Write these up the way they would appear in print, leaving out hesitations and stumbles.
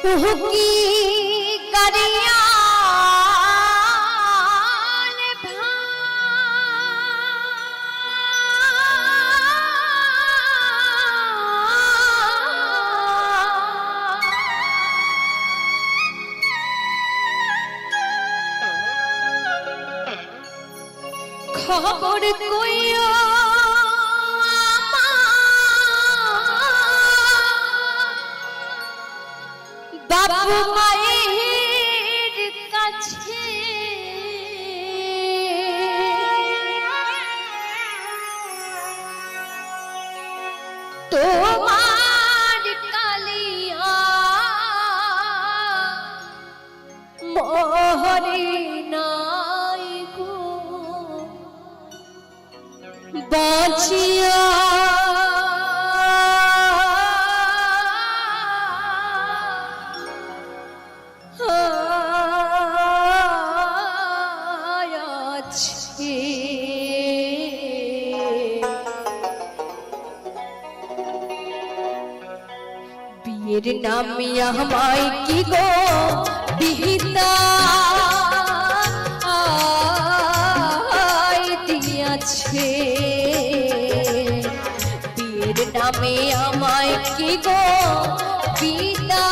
की करिया खबर कोइयो बाबू माয়ের কাছে তোমার কালিয়া মোহরে নাই গো বাঁচিয়া আছে বিয়ের নামে আমায় কি গো বিহিতা দিয়াছে বিয়ের নামে আমায় কি গো পিতা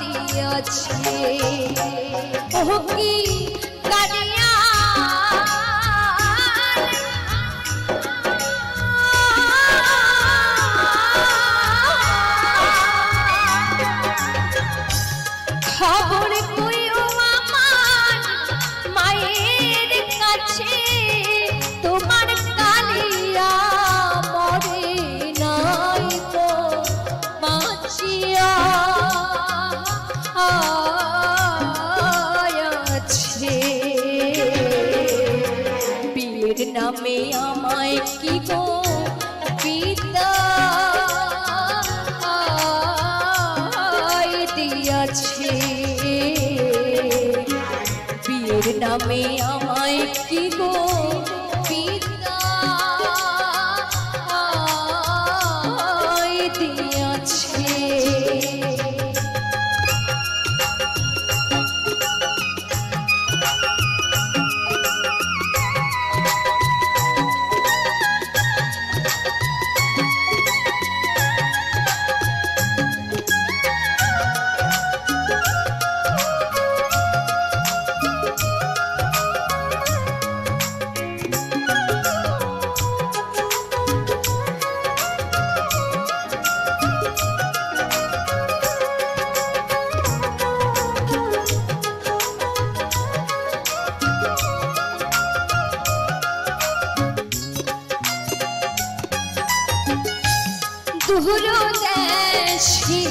দিয়াছে ও কি কারিয়া খবর কইও আমার মায়ের কাছে তোমার কালিয়া মরে নাই তো বাঁচিয়া আছে বিয়ের নামে আমায় কি গো পিতা দিয়াছে বিয়ের নামে আমায় কি গো পিতা দিয়াছে दूर देशी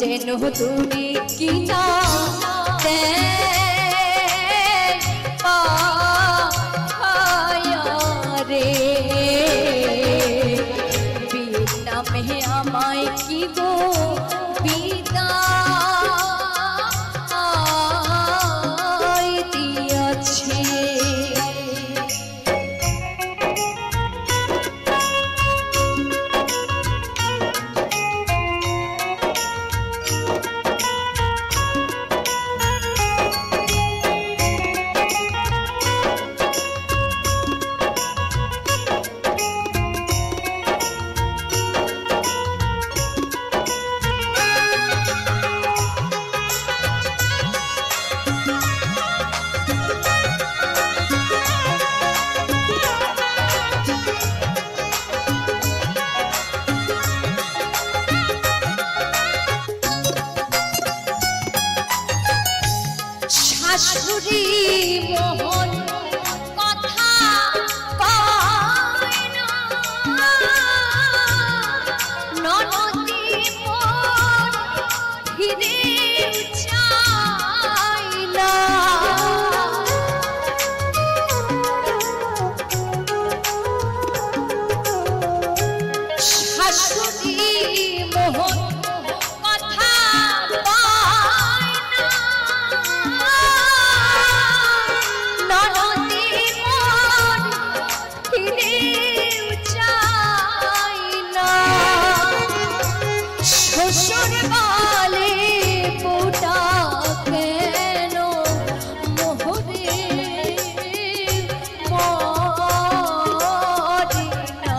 যেন তুমি কি না রে বিয়ের নামে আমায় কি গো পিতা দিয়াছে শাশুড়ি মোহন কথা কয় না, ননদি মোর ফিরে চায় না। শাশুড়ি মোহন কথা পায় না, ননদি মোর ফিরে চায় না। শ্বশুর বলে বউটা কেন মোহরে মরে না।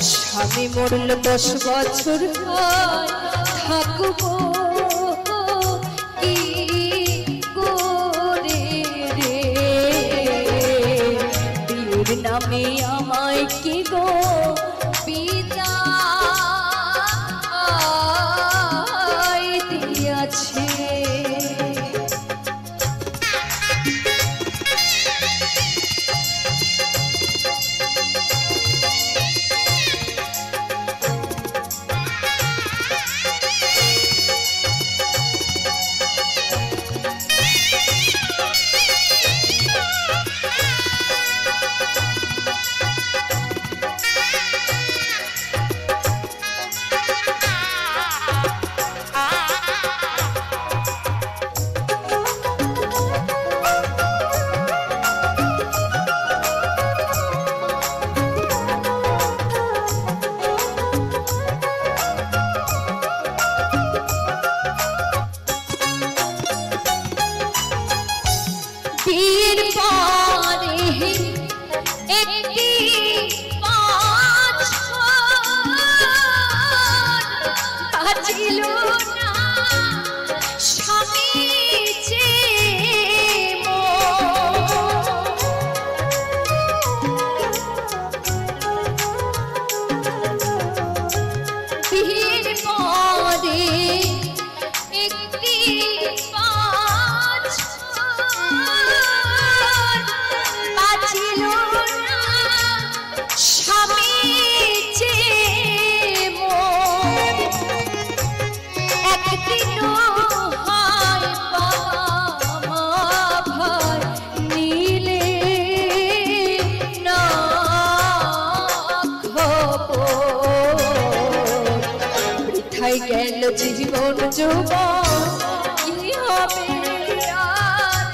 স্বামী মরল 10 বছর হয়, থাকবো কি করে রে। বিয়ের নামে আমায় কি গো বিদায় দিয়াছে। বিয়ের পরে একটি বাঁচিল না স্বামী যে বিয়ের পরে একটি বাঁচিল না স্বামী যে একদিনও হয় বাবা ভাই নিলে না খবর। বৃথায় গেল জীবন যৌবন, কি হবে আর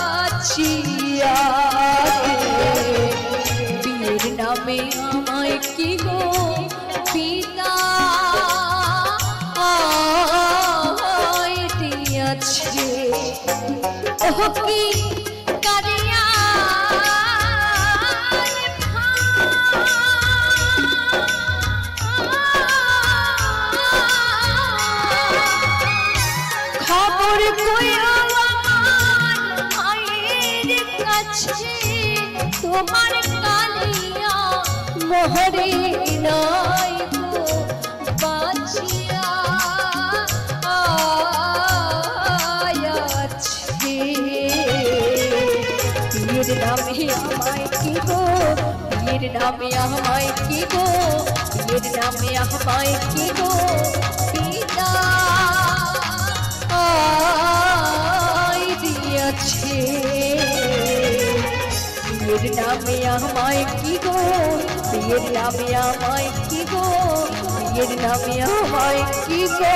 বাঁচিয়া। বিয়ের নামে আমায় কি গো বিদায় দিয়াছে। ওহ কি কারিয়া খবর কইও আমার মায়ের কাছে, তোমার কালিয়া মোহরে নাই গো বাঁচিয়া আছে। বিয়ের নামে আমায় কি গো, বিয়ের নামে আমায় কি গো, বিয়ের নামে আমায় কি গো বিদায় দিয়াছে। বিয়ের নামে আমায় কি গো, বিয়ের নামে আমায় কি গো, বিয়ের নামে আমায় কি গো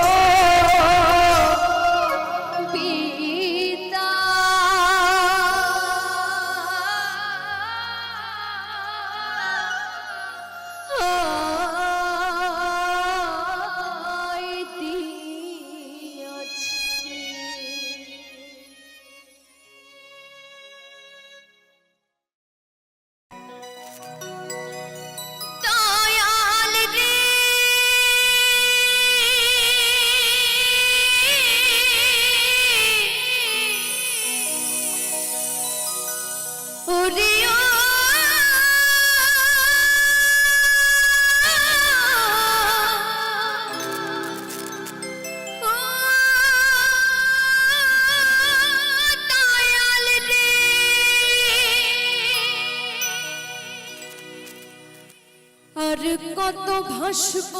কত ভাসব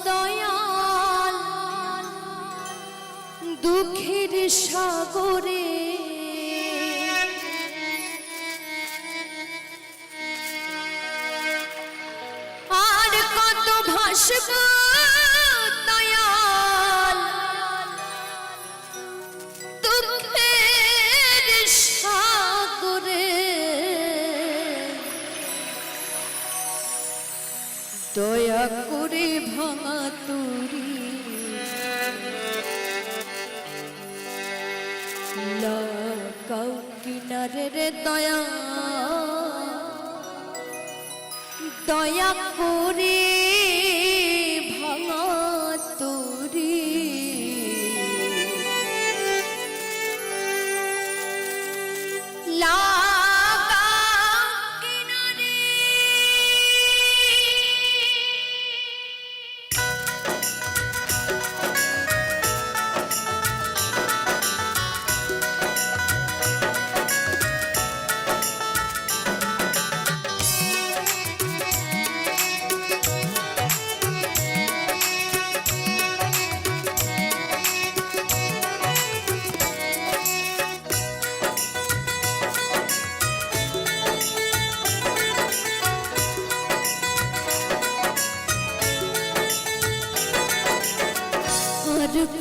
দয়াল দুঃখের সাগরে, আর কত ভাসব দয়াল দুঃখের সাগরে। দয়া করে ভাঙা তুরি লাগাও কিনারে রে দয়া, দয়া করে ভাঙা তুরি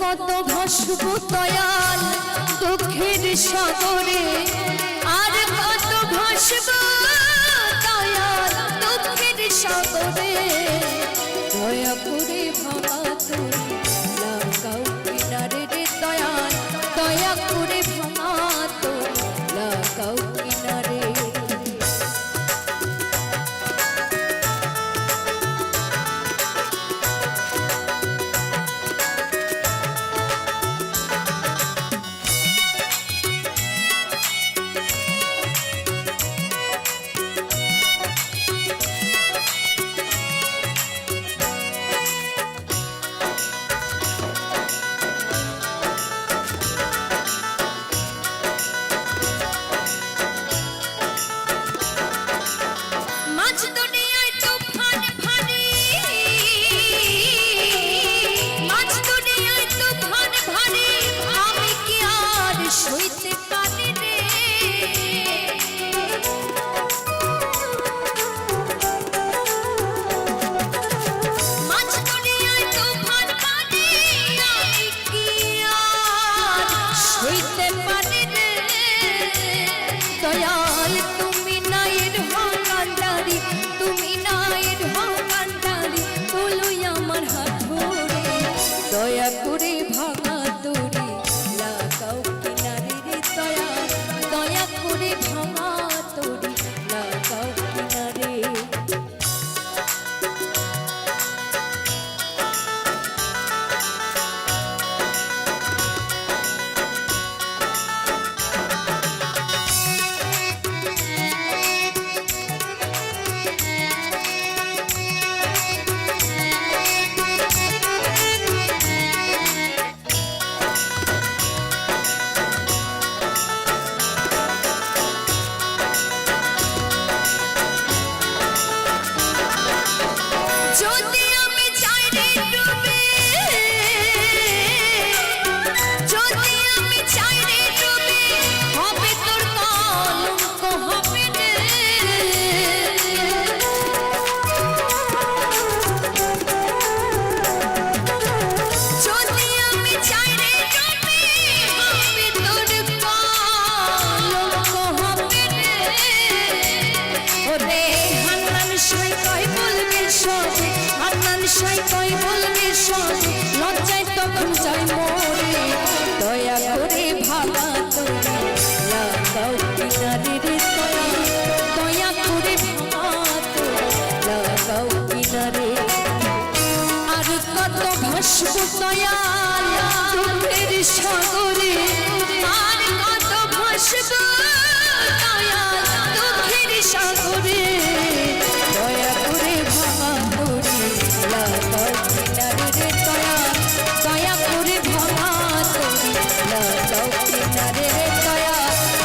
কত ভাসব দয়াল দুঃখের সাগরে, আর কত ভাসব দয়াল দুঃখের সাগরে। দয়া করে ভাঙা তুরি লাগাও কিনারে রে দয়াল, দয়া করে ভাঙা তুরি লাগাও কিনারে। দয়াল তুমি নাইর ভাঙান্ডারি, তুমি নাইর ভাঙান্ডারি, তোলই আমার হাত ধরে। দয়া করে ভাঙা তুরি লাগাও কিনারে রে দয়াল, দয়া করে ভাঙা তুরি লাগাও কিনারে। লজ্জায় তখন যাই মরে। দয়া করে ভাঙা তুরি লাগাও কিনারে রে দয়া, দয়া করে ভাঙা তুরি লাগাও কিনারে। আর কত ভাসব দয়াল দুঃখের সাগরে, আর কত ভাসব দয়াল দুঃখের সাগরে। দয়া করে ভাঙা তুরি লাগাও কিনারে রে দয়া, দয়া করে ভাঙা তুরি লাগাও কিনারে রে দয়া,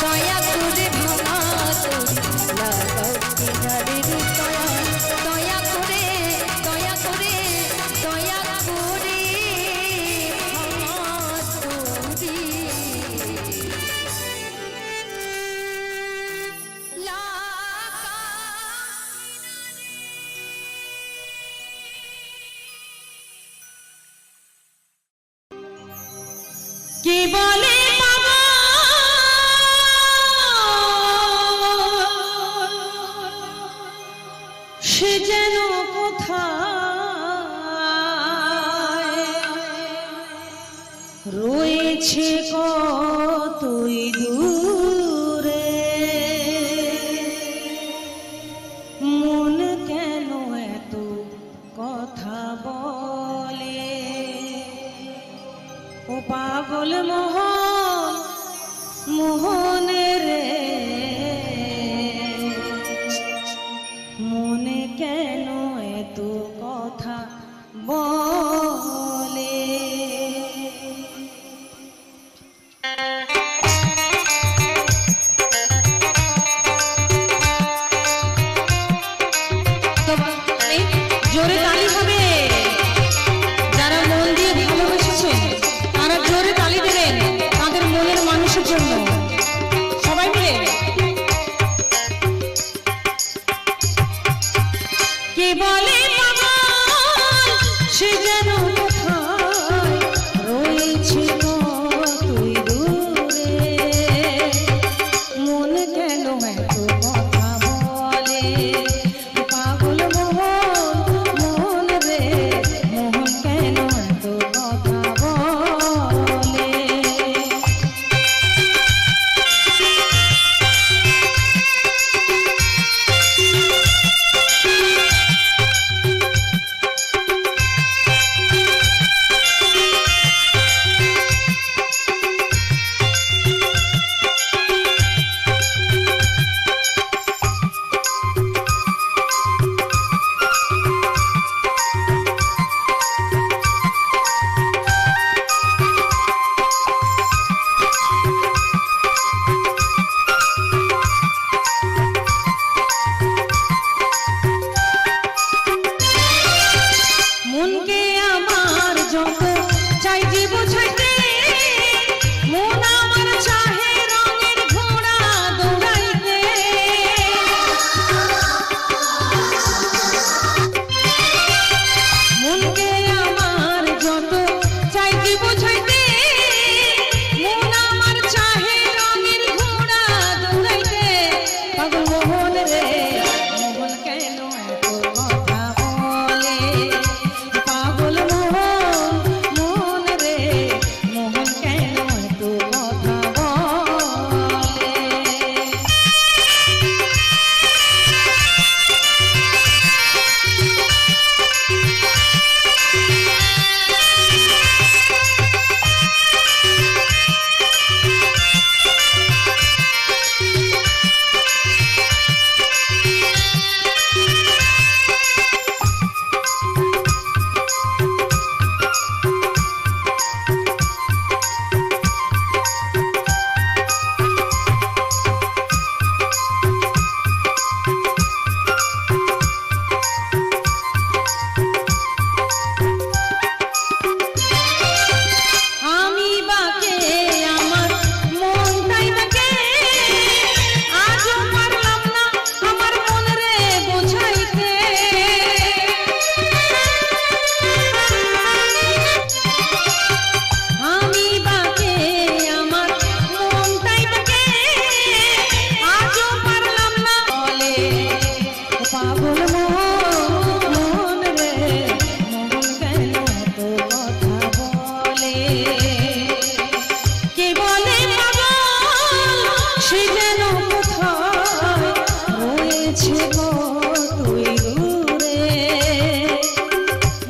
দয়া করে ভাঙা তুরি লাগাও কিনারে রে দয়া, দয়া করে কে বলে সে যেন কোথায় রয়েছে কতই দূরে, মন কেন এত কথা বলে, ও পাগল মোহন মোহন রে, মনে কেন এত কথা বলে। জোরে তালি হবে, যারা মন দিয়ে ভালোবেসেছেন তারা জোরে তালি দেবেন তাদের মনের মানুষের জন্য, সবাই মিলে। কে বলে সে যেন কোথায় রয়েছে কতই দূরে, মন কেন এত কথা বলে, পাগল মোহন মোহন রে, মোহন কেন এত কথা বলে। মনকে আমার যত চাই যে বোঝাইতে, মন আমার চাহে রঙের ঘোড়া দৌড়াইতে, মনকে আমার যত চাই যে বোঝাইতে, মন আমার চাহে রঙের ঘোড়া দৌড়াইতে, পাগল মোহন রে, মোহন কেন এত কথা বলে, পাগল মোহন মোহন রে, মোহন কেন এত কথা বলে। আমি বাকে আমার মনটাই বাকে, আজও পারলাম না আমার মন রে বোঝাইতে, আমি বাকে আমার মনটাই বাকে, আজও পারলাম না বলে, পাগল মোহন মোহন রে, মোহন কেন এত কথা বলে। কে বলে পাগল সে যেন কোথায় রয়েছে কতই দূরে,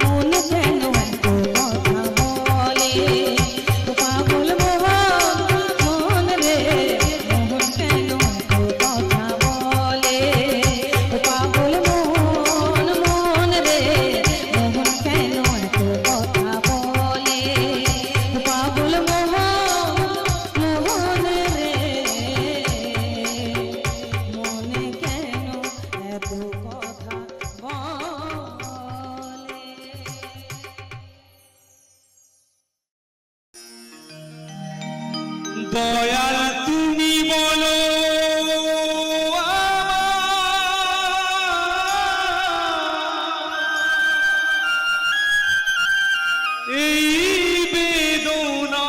মন কেন এত কথা বলে, পাগল মোহন মোহন রে, মোহন কেন এত কথা বলে, পাগল মোহন মোহন রে, মোহন কেন এত কথা বলে, পাগল মোহন মোহন রে, মনে কেন এত কথা বলে। দয়াল তুমি বলো এই বেদনা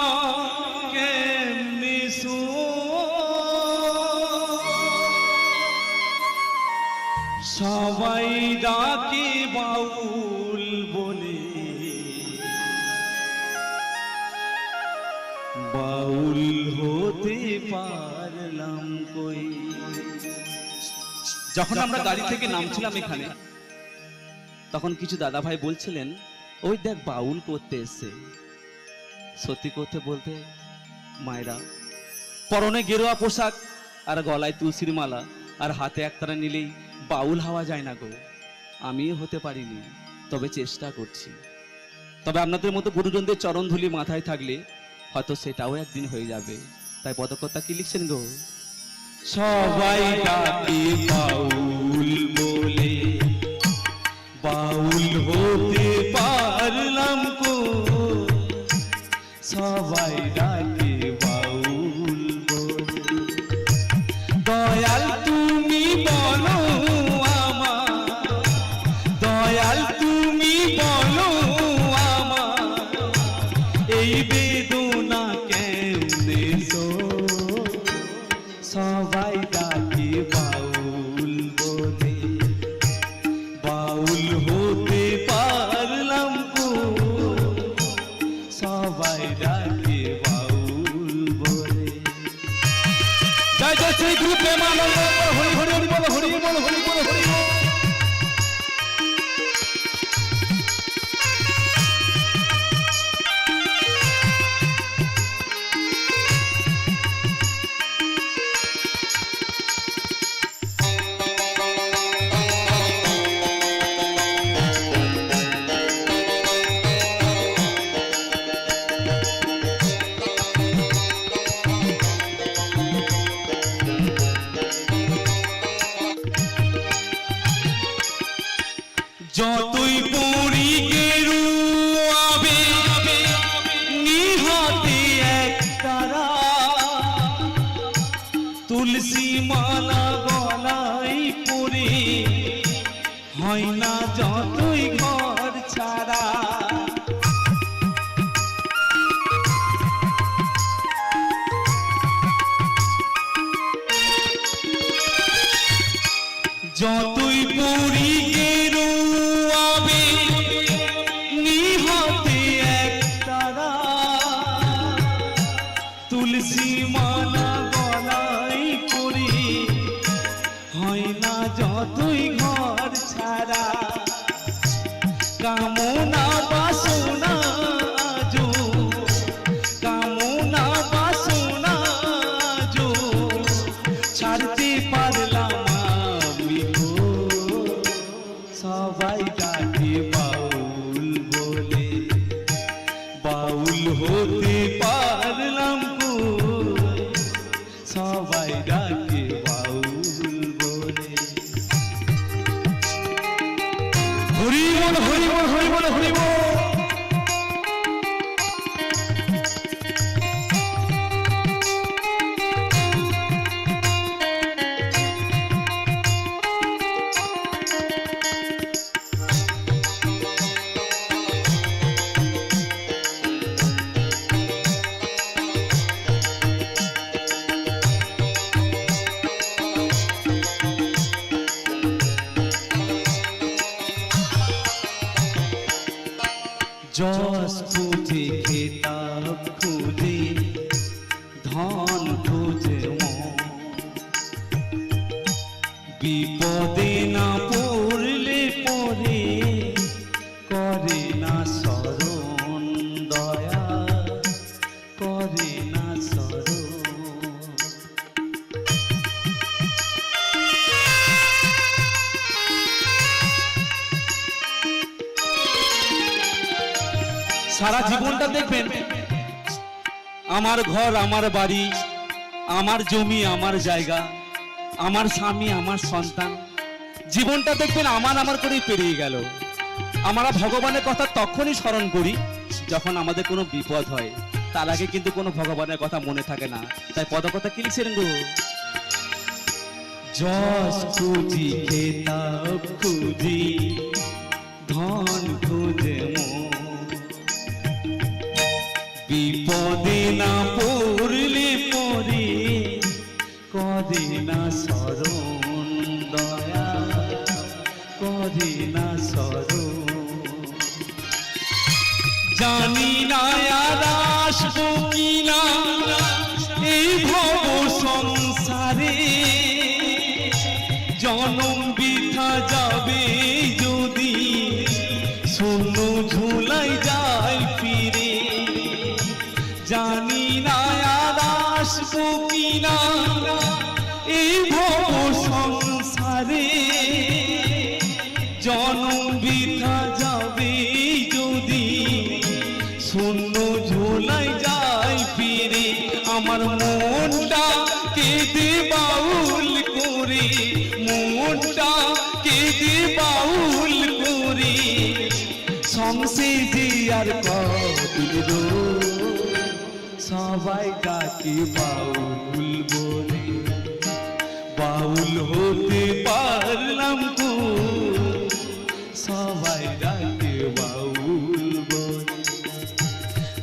বাউল হতে পারলাম কই। যখন আমরা গাড়ি থেকে নামছিলাম এখানে, তখন কিছু দাদা ভাই বলছিলেন, ওই দেখ বাউল করতে এসছে। সত্যি করতে বলতে মায়েরা, পরনে গেরুয়া পোশাক আর গলায় তুলসীর মালা আর হাতে একতারা নিলেই বাউল হওয়া যায় না গো। আমিও হতে পারিনি, তবে চেষ্টা করছি। তবে আপনাদের মতো গুরুজনদের চরণ ধুলি মাথায় থাকলে হয়তো সেটাও একদিন হয়ে যাবে। তাই পদকর্তা কি লিখছেন গো? সবাই ডাকে বাউল বলে, বাউল হতে পারলাম কো। সবাই ডাকে বাউল বলে, দয়াল তুমি বলো আমার, দয়াল তুমি বলো আমার, এই বেদনা কেমনে সো। সবাই ডাকে বাউল বলে, বাউল হতে পারলাম কো। সবাই ডাকে বাউল বলে। জয় জয় শ্রী গুরু প্রেমানন্দ, হরি হরি হরি বল, হরি বল, হরি বল, হরি বল। যতই পড়ি গেরুয়াবে নিহাতে একতারা, তুলসী মালা গলায় পরে হয় না যতই ঘর ছাড়া। যতই পড়ি গেরুয়াবে নিহাতে একতারা, তুলসী মালা গলায় পরে হয় না যতই ঘর ছাড়া। কামনা বাসনা আজো, কামনা বাসনা আজো ছাড়তে পারলাম আমি গো। সবাই ডাকে বাউল বলে, বাউল হতে পারলাম কো। সবাই ডাকে বাউল বলে। হরি বল, হরি বল, হরি বল, হরি বল। যশ খুঁজে খেতাব খুঁজে ধন খুঁজে মন, বিপদে না পড়লে পরে করে না শরণ, দয়া করে না শরণ। সারা জীবনটা দেখবেন, আমার ঘর, আমার বাড়ি, আমার জমি, আমার জায়গা, আমার স্বামী, আমার সন্তান, জীবনটা দেখবেন আমার আমার করেই পেরিয়ে গেল। আমরা ভগবানের কথা তখনই স্মরণ করি যখন আমাদের কোনো বিপদ হয়, তার আগে কিন্তু কোনো ভগবানের কথা মনে থাকে না। তাই পদকথা কি লিখছেন গো? যশ খুঁজি খেতাব খুঁজি ধন খুঁজে মন, বিপদে না পড়লে পরে করে না শরণ, দয়া করে না শরণ। জানি না আর আসবো কিনা এই ভব সংসারে, জনম বৃথা যাবে যদি শূন্য ঝুলাই যায় ফিরে। জানি না আর আসবো কিনা এই ভব সংসারে, জনম বৃথা যাবে যদি শূন্য ঝোলাই যায় ফিরে। আমার মনটা কেঁদে বাউল করে, মনটা কেঁদে বাউল করে, সংসে যে আর কদিন সবাই ডাকে বাউল বলে। বাউল হতে পারলাম তো সবাই ডাকে বাউল বলে।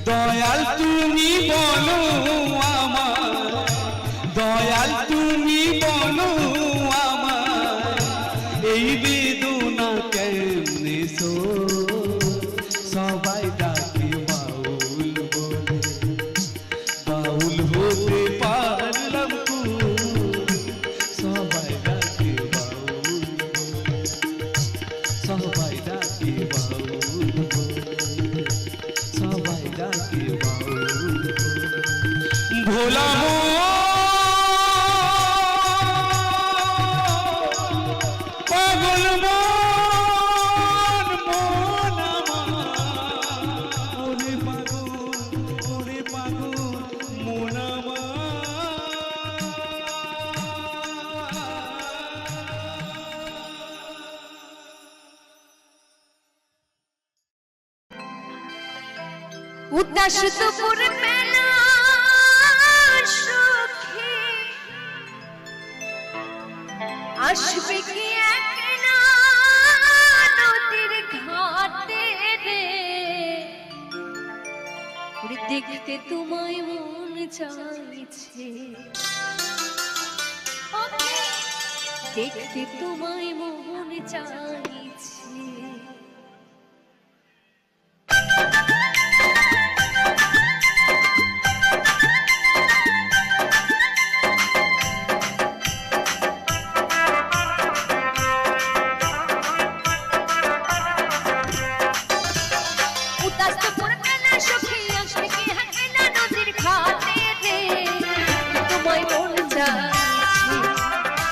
দয়াল তুমি বলো আমার, দয়াল তুমি বলো আমার, এই বেদনা কেমনে সো সবাই ডাকে বাউল বলে। বাউল হতে পারলাম তো সবাই ডাকে বাউল বলে, সবাই ডাকে বাউল বলে, সবাই ডাকে বাউল বলে। ভোলা পাগল মন মন আমার, ওরে পাগল ওরে পাগল মন আমার। উদাস দুপুর বেলা সুখে আসবে কি একলা নদীর ঘাটে রে, ওরে দেখতে তোমায় মন চাইছে, দেখতে তোমায় মন চাইছে।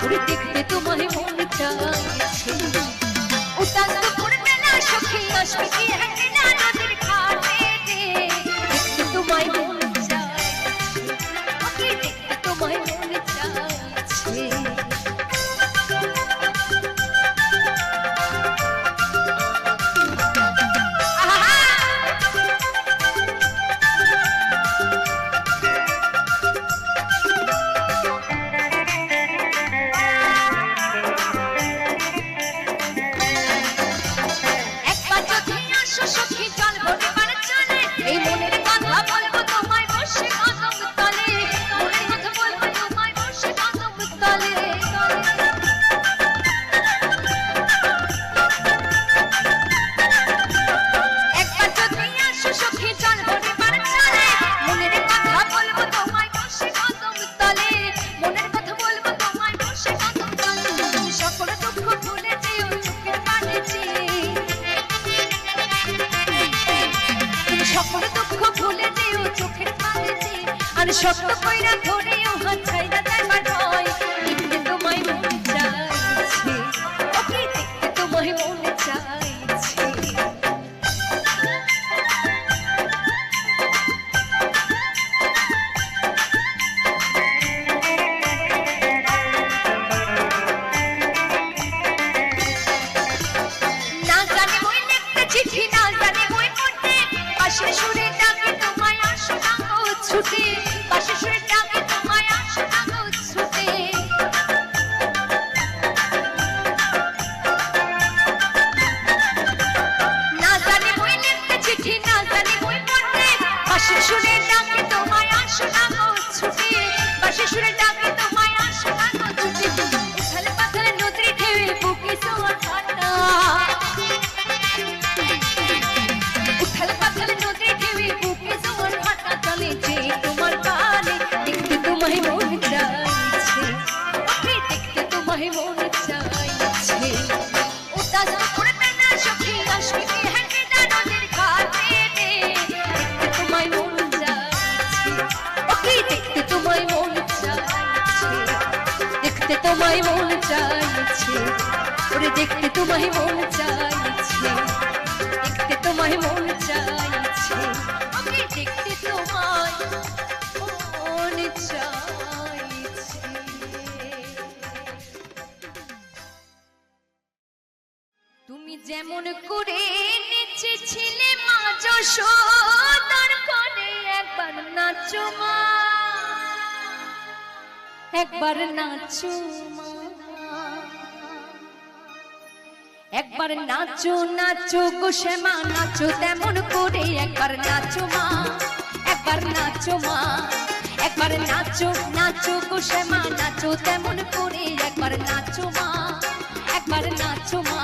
দেখতে তোমায় মন চাইছে, উদাস দুপুর বেলা সখী আসবে কি একলা নদীর ঘাটে রে, দেখতে তোমায় মন চাইছে, দেখতে তোমায় মন চাইছে। শক্ত কইরা ধরেও হাত ছাইরা যাইবার ভয়, দেখতে তোমায় মন চাইছে, ওকে দেখতে তোমায় মন চাইছে। না জানি বই লিখতে চিঠি, না জানি বই পড়তে, পাশে সুরে ডাকে তোমায় আসো না গো ছুটে, পাশে সুরে ডাকে তোমায় আসো না গো ছুটে। না জানি বই লিখতে চিঠি, না জানি বই পড়তে, পাশে সুরে ডাকে তোমায় আসো না গো ছুটে, পাশে সুরে ডাকে তোমায় আসো না গো ছুটে। উথালে পাথালে নদীর ঢেউয়ে বুকে জোয়ার ভাটা, উথালে পাথালে নদীর ঢেউয়ে বুকে জোয়ার ভাটা, চাইছে, ওরে দেখতে তোমায় মন চাইছে, দেখতে তোমায় মন চাইছে, ওকে দেখতে তোমায় মন চাইছে। তুমি যেমন করে নেচেছিলে মা যশোদার কোলে, একবার নাচো মা, একবার নাচো মা, একবার নাচো নাচো গো শ্যামা নাচো তেমন করে, একবার নাচো মা, একবার নাচো মা, একবার নাচো নাচো গো শ্যামা নাচো তেমন করে, একবার নাচো মা, একবার নাচো মা।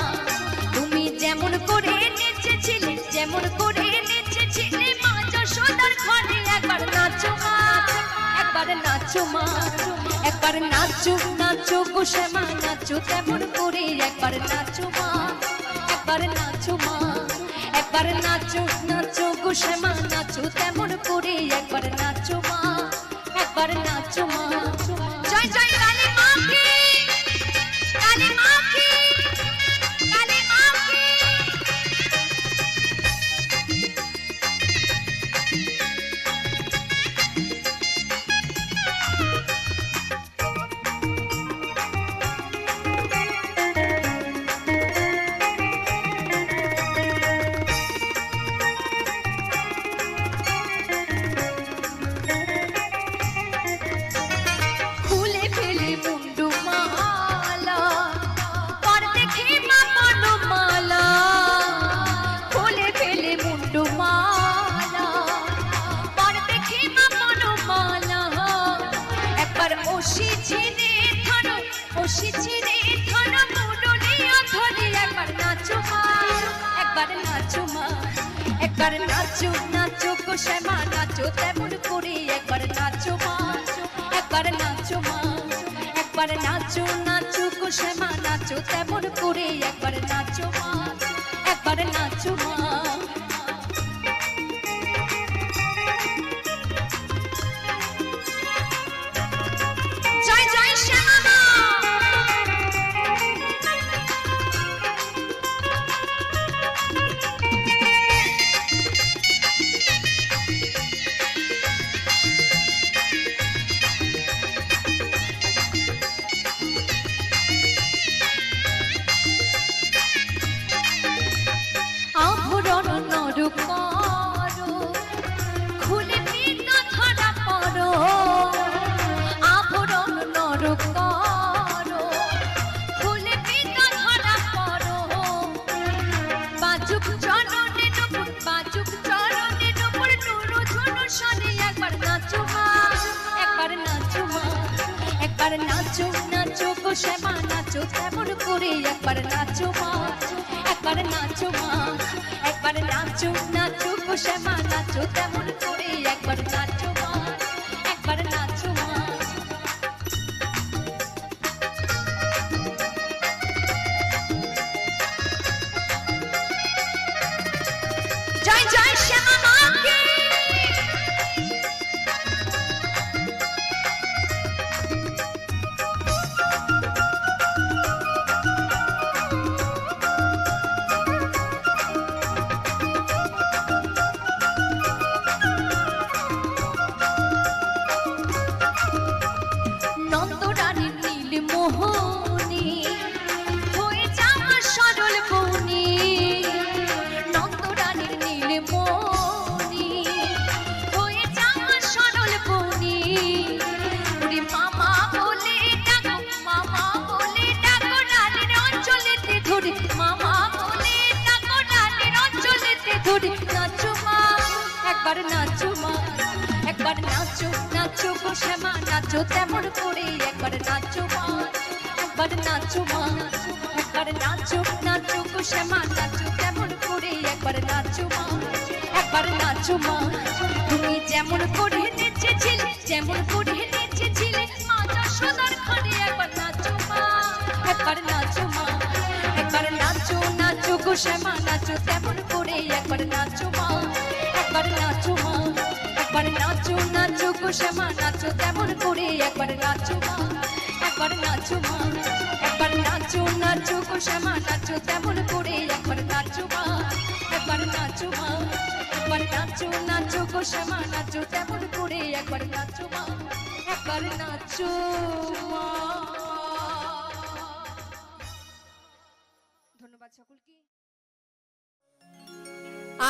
তুমি যেমন করে নেচেছিলে, যেমন করে নেচেছিলে মা যশোদার ঘরে, একবার নাচো মা, একবার নাচো মা, একবার নাচো নাচো গো শ্যামা নাচো তেমন করে, একবার নাচো মা, একবার নাচো মা, একবার নাচো নাচো গো শ্যামা নাচো তেমন করে, একবার নাচো মা, একবার নাচো মা। জয় জয় কালী মা কি, কালী মা কি, কালী মা কি। একবার নাচো নাচো গো শ্যামা নাচো তেমন করে, একবার নাচো মা, একবার নাচো মা, একবার নাচো নাচো গো শ্যামা নাচো তেমন করে, একবার নাচো মা, একবার নাচো মা। জয় জয় শ্যামা মা। একবার নাচো নাচো গো শ্যামা নাচো তেমন করে, একবার নাচো মা, একবার নাচো মা, একবার নাচো নাচো গো শ্যামা নাচো তেমন করে, একবার নাচো মা, একবার নাচো মা। জয় জয় শ্যামা মা কি। একবার নাচো মা, একবার নাচো নাচো গো শ্যামা নাচো তেমন করে, একবার নাচো মা, একবার নাচো মা, একবার নাচো নাচো গো শ্যামা নাচো তেমন করে, একবার নাচো মা, একবার নাচো মা। তুমি যেমন করে নেচেছিলে, যেমন করে নেচেছিলে মা যশোদার ঘরে, একবার নাচো মা, একবার নাচো মা, একবার নাচো নাচো গো শ্যামা নাচো তেমন করে, একবার নাচো মা, একবার নাচো মা, একবার নাচো নাচো গো শ্যামা নাচো তেমন করে, একবার নাচো মা, একবার নাচো মা, একবার নাচো নাচো নাচো গো শ্যামা নাচো তেমন করে একবার নাচো মা, একবার নাচো মা, একবার নাচো নাচো গো শ্যামা নাচো তেমন করে একবার নাচো মা, একবার নাচো মা। ধন্যবাদ সকলকে।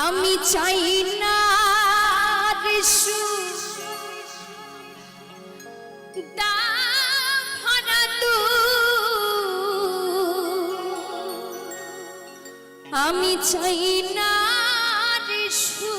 আমি চাই না ঋষু আমি চাই না ঋষু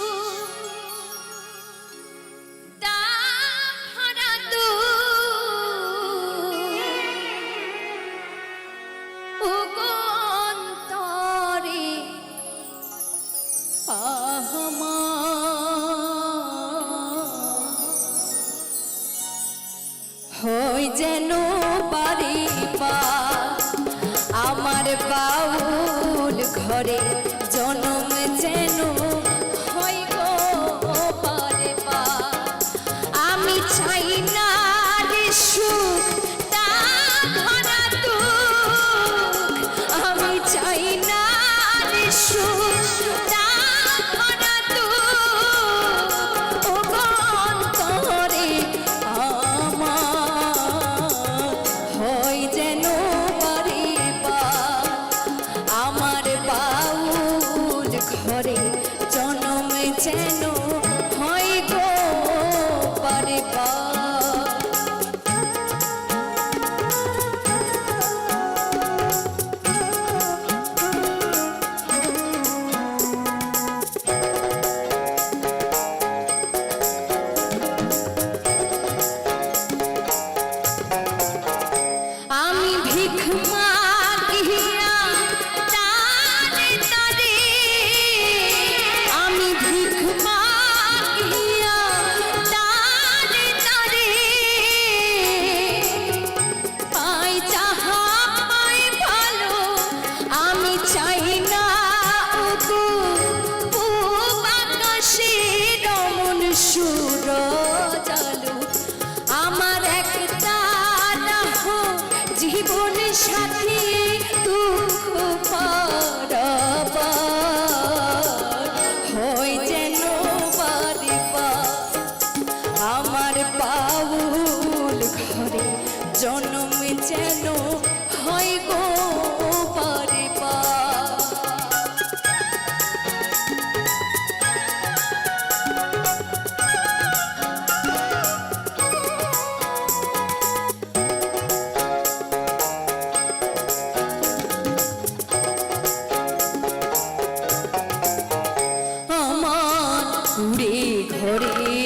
হয় যেন বাড়িবা আমার বাউল ঘরে জনম যেন হয় গো পারেবা। আমি চাই না সুখ তা ভরা দুঃখ, আমি চাই না সুখ তা ভরা দুঃখ, ও অন্তরে আমার হয় যেন বাড়িবা আমার বাউল ঘরে জনম যেন হয় গো পারেবা। আমি ভিখ মাগিয়া তারে তারে, আমি ভিখ মাগিয়া তারে তারে, পাই যাহা পাই ভালো আমি চাই না ওগো পূব আকাশে রমণ সূরজ আলো, আমার একটা জীবন সাথী দুঃখ পারাবার হয় যেন বাড়িবা আমার বাউল ঘরে জন্ম যেন হয় গো পারিবা। উড়ে ঘরে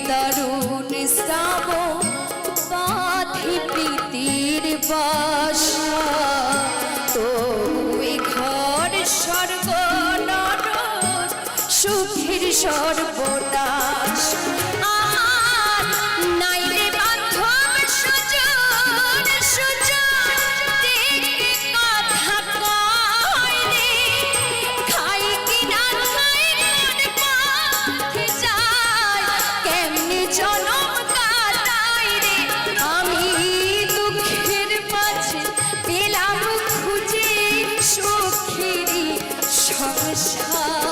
দারুণ শ্রাবণ বাঁধি প্রীতির বাসা, তো এ ঘর স্বর্গ নরক সুখের সর্বনাশ। আমার নাই রে বান্ধব সুজন সুজন দেখে কথা কয় রে, খাই কিনা খাই কেমনি জনম কাটাই রে, আমি দুঃখের মাঝে পেলাম খুঁজে সুখেরই সংসার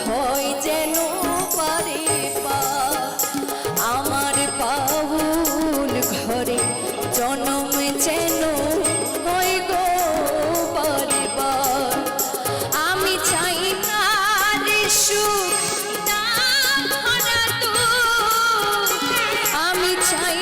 হয় যেন পারিবা আমার বাউল ঘরে জনম যেন হয় গো পারিবা। আমি চাই না সুখ আমি চাই